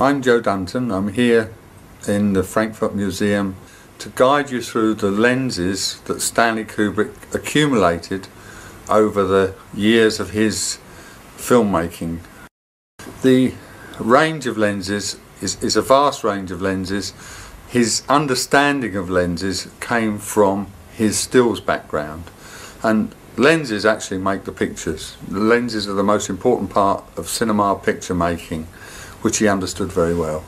I'm Joe Dunton. I'm here in the Frankfurt Museum to guide you through the lenses that Stanley Kubrick accumulated over the years of his filmmaking. The range of lenses is a vast range of lenses. His understanding of lenses came from his stills background, and lenses actually make the pictures. The lenses are the most important part of cinema picture making, which he understood very well.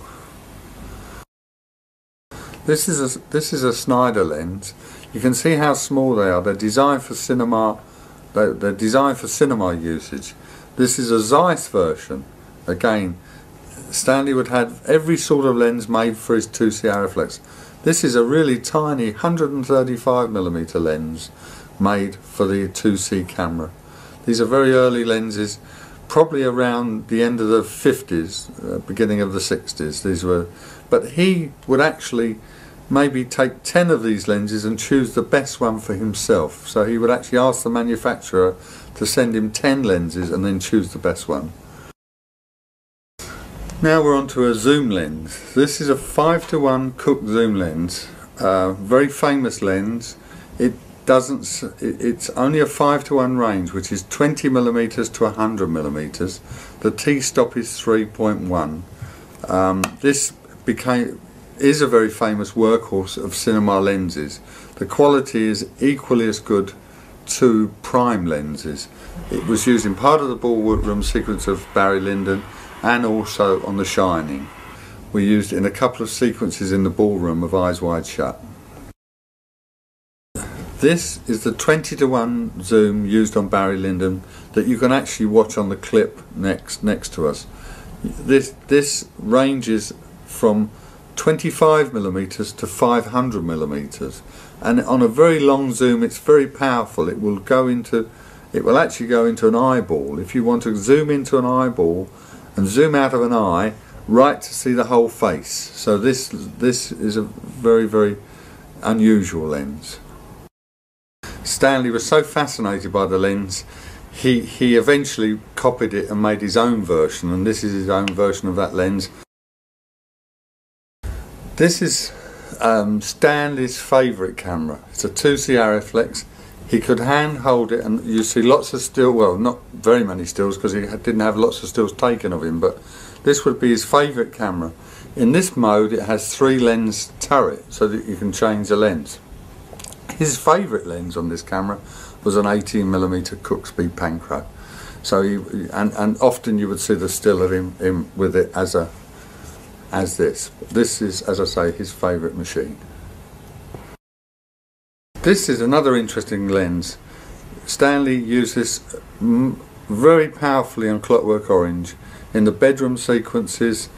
This is a Snyder lens. You can see how small they are. They're designed for cinema. They're designed for cinema usage. This is a Zeiss version. Again, Stanley would have every sort of lens made for his 2C Arriflex. This is a really tiny 135mm lens made for the 2C camera. These are very early lenses, probably around the end of the 50s, beginning of the 60s. These were, but he would actually maybe take 10 of these lenses and choose the best one for himself. So he would actually ask the manufacturer to send him 10 lenses and then choose the best one. Now we're on to a zoom lens. This is a 5:1 Cooke zoom lens, very famous lens. It's only a 5:1 range, which is 20mm to 100mm. The t-stop is 3.1. This is a very famous workhorse of cinema lenses. The quality is equally as good to prime lenses. It was used in part of the ballroom sequence of Barry Lyndon and also on The Shining. We used it in a couple of sequences in the ballroom of Eyes Wide Shut. This is the 20:1 zoom used on Barry Lyndon that you can actually watch on the clip next to us. This ranges from 25mm to 500mm, and on a very long zoom it's very powerful. It will actually go into an eyeball. If you want to zoom into an eyeball and zoom out of an eye, right to see the whole face. So this is a very, very unusual lens. Stanley was so fascinated by the lens, he eventually copied it and made his own version, and this is his own version of that lens. This is Stanley's favourite camera. It's a 2C Arriflex. He could hand hold it, and you see lots of still, well, not very many stills because he didn't have lots of stills taken of him, but this would be his favourite camera. In this mode it has 3 lens turret so that you can change the lens. His favourite lens on this camera was an 18mm Cooke Speed Panchro. So and often you would see the still of him with it as this. This is, as I say, his favourite machine. This is another interesting lens. Stanley used this very powerfully on Clockwork Orange. In the bedroom sequences,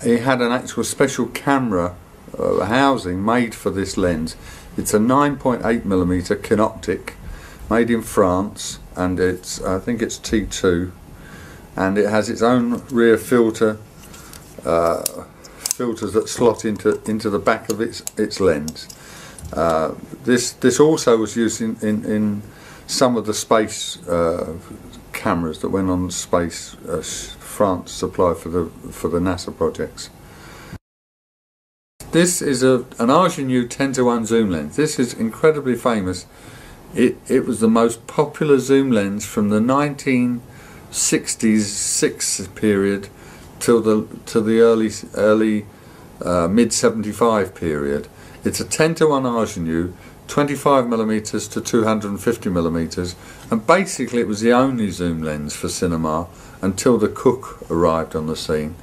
he had an actual special camera housing made for this lens. It's a 9.8mm Kinoptic, made in France, and I think it's T2, and it has its own rear filters that slot into the back of its lens. This also was used in some of the space cameras that went on space France supply for the NASA projects. This is an Ingenue 10:1 zoom lens. This is incredibly famous. It was the most popular zoom lens from the 1966 period till the early mid-75 period. It's a 10:1 Ingenue, 25mm to 250mm, and basically it was the only zoom lens for cinema until the Cooke arrived on the scene.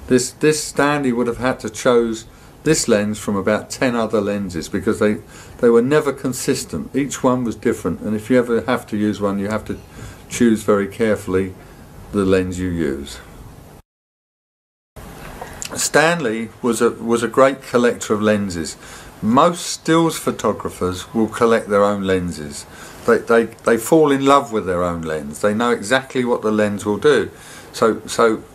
This Stanley would have had to choose this lens from about 10 other lenses because they were never consistent. Each one was different, and if you ever have to use one, you have to choose very carefully the lens you use. Stanley was a great collector of lenses. Most stills photographers will collect their own lenses. They fall in love with their own lens. They know exactly what the lens will do. So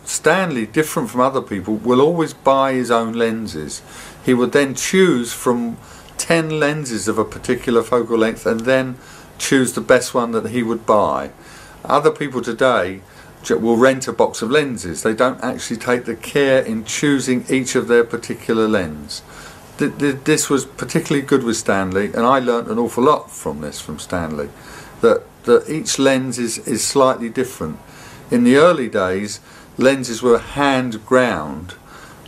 Stanley, different from other people, will always buy his own lenses. He would then choose from 10 lenses of a particular focal length and then choose the best one that he would buy. Other people today will rent a box of lenses. They don't actually take the care in choosing each of their particular lens. This was particularly good with Stanley, and I learnt an awful lot from this from Stanley, that each lens is slightly different. In the early days, lenses were hand ground.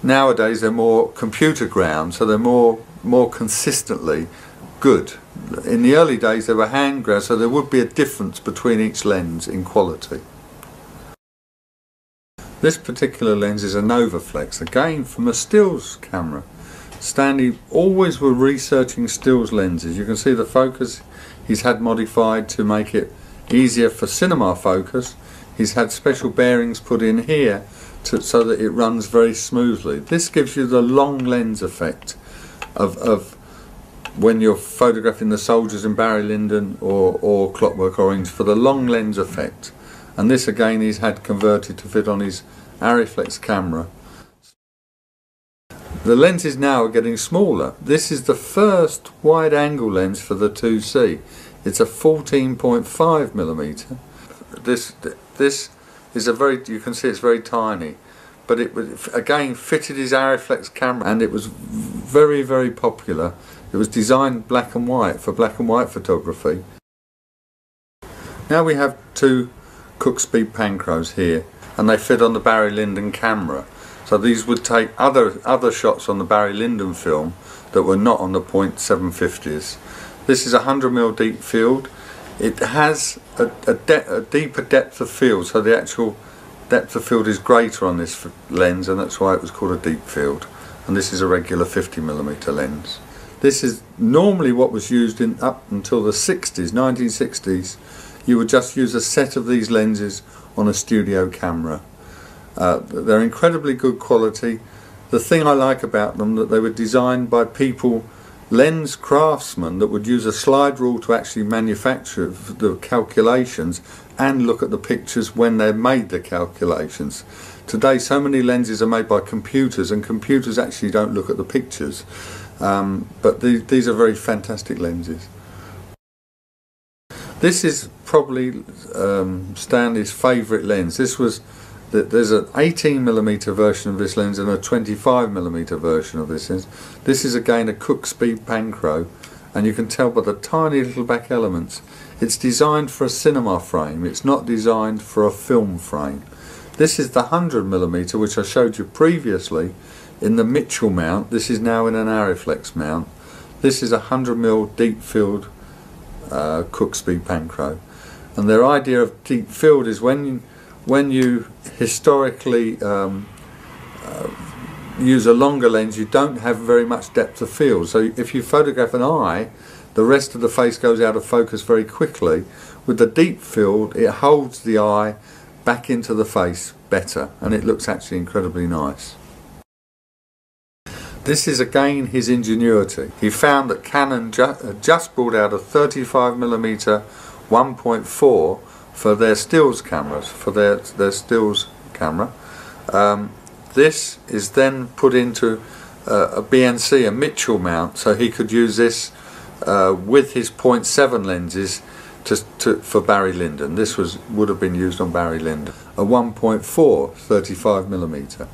Nowadays they're more computer ground, so they're more consistently good. In the early days they were hand ground, so there would be a difference between each lens in quality. This particular lens is a Novaflex, again from a stills camera. Stanley always were researching stills lenses. You can see the focus he's had modified to make it easier for cinema focus. He's had special bearings put in here so that it runs very smoothly. This gives you the long lens effect of when you're photographing the soldiers in Barry Lyndon or Clockwork Orange, for the long lens effect. And this again he's had converted to fit on his Arriflex camera. The lenses now are getting smaller. This is the first wide angle lens for the 2C. It's a 14.5mm. This is a very, you can see it's very tiny, but it again fitted his Arriflex camera, and it was very, very popular. It was designed black and white for black and white photography. Now we have two Cooke Speed Panchros here, and they fit on the Barry Lyndon camera. So these would take other shots on the Barry Lyndon film that were not on the .750s. This is a 100mm deep field. It has a deeper depth of field, so the actual depth of field is greater on this lens, and that's why it was called a deep field. And this is a regular 50mm lens. This is normally what was used up until the 60s, 1960s. You would just use a set of these lenses on a studio camera. They're incredibly good quality. The thing I like about them, that they were designed by people, lens craftsmen, that would use a slide rule to actually manufacture the calculations and look at the pictures when they made the calculations. Today so many lenses are made by computers, and computers actually don't look at the pictures. But these are very fantastic lenses. This is probably Stanley's favourite lens. There's an 18mm version of this lens and a 25mm version of this lens. This is again a Cooke Speed Panchro, and you can tell by the tiny little back elements. It's designed for a cinema frame, it's not designed for a film frame. This is the 100mm, which I showed you previously in the Mitchell mount. This is now in an Arriflex mount. This is a 100mm deep field Cooke Speed Panchro. And their idea of deep field is when you historically use a longer lens, you don't have very much depth of field. So if you photograph an eye, the rest of the face goes out of focus very quickly. With the deep field, it holds the eye back into the face better, and it looks actually incredibly nice. This is again his ingenuity. He found that Canon just brought out a 35mm 1.4 for their stills cameras, for their stills camera. This is then put into a BNC, a Mitchell mount, so he could use this with his .7 lenses for Barry Lyndon. This would have been used on Barry Lyndon. A 1.4 35mm.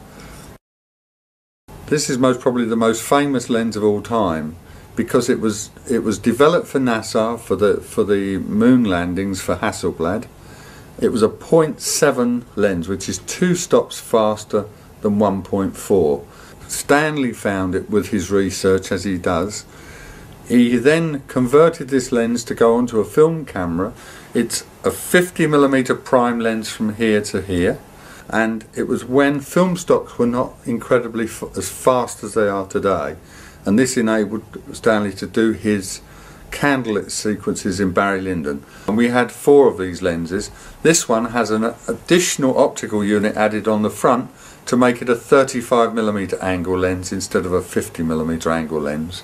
This is most probably the most famous lens of all time, because it was developed for NASA for the moon landings for Hasselblad. It was a .7 lens, which is 2 stops faster than 1.4. Stanley found it with his research, as he does. He then converted this lens to go onto a film camera. It's a 50mm prime lens from here to here, and it was when film stocks were not incredibly as fast as they are today, and this enabled Stanley to do his candlelit sequences in Barry Lyndon. And we had 4 of these lenses. This one has an additional optical unit added on the front to make it a 35mm angle lens instead of a 50mm angle lens.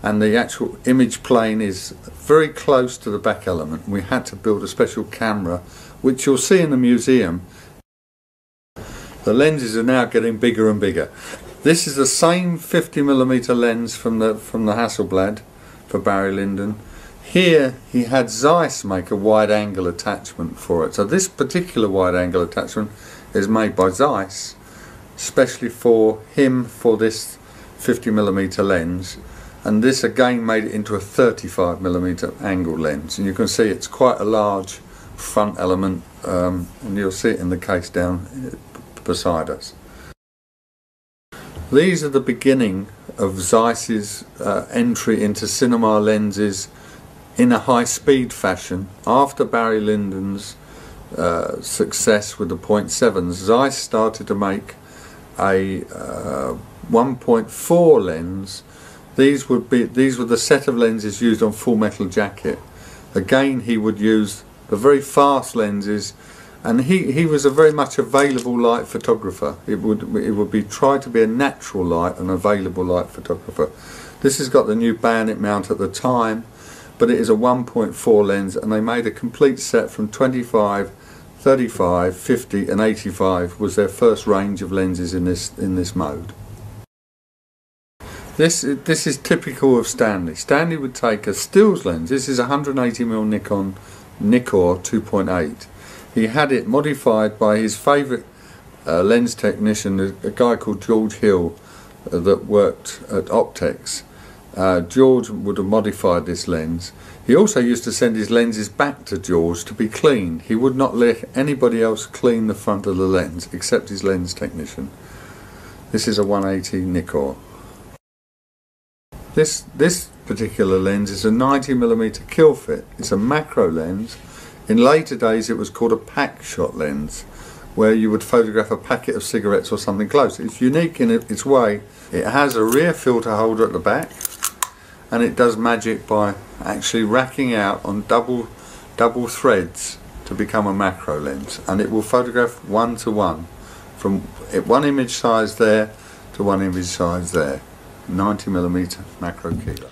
And the actual image plane is very close to the back element. We had to build a special camera, which you'll see in the museum. The lenses are now getting bigger and bigger. This is the same 50mm lens from the Hasselblad for Barry Lyndon. Here he had Zeiss make a wide angle attachment for it. So this particular wide angle attachment is made by Zeiss, especially for him, for this 50mm lens, and this again made it into a 35mm angle lens, and you can see it's quite a large front element, and you'll see it in the case down beside us. These are the beginning of Zeiss's entry into cinema lenses in a high-speed fashion. After Barry Lyndon's success with the 0.7s, Zeiss started to make a 1.4 lens. These were the set of lenses used on Full Metal Jacket. Again, he would use the very fast lenses, and he was a very much available light photographer. It would be try to be a natural light and available light photographer. This has got the new bayonet mount at the time, but it is a 1.4 lens, and they made a complete set from 25, 35, 50 and 85 was their first range of lenses in this mode. This is typical of Stanley. Stanley would take a stills lens. This is a 180mm Nikon Nikkor 2.8. He had it modified by his favourite lens technician, a guy called George Hill, that worked at Optex. George would have modified this lens. He also used to send his lenses back to George to be cleaned. He would not let anybody else clean the front of the lens except his lens technician. This is a 180 Nikkor. This particular lens is a 90mm kill fit. It's a macro lens. In later days it was called a pack shot lens, where you would photograph a packet of cigarettes or something close. It's unique in its way. It has a rear filter holder at the back, and it does magic by actually racking out on double threads to become a macro lens, and it will photograph 1:1 from one image size there to one image size there. 90mm macro kilo.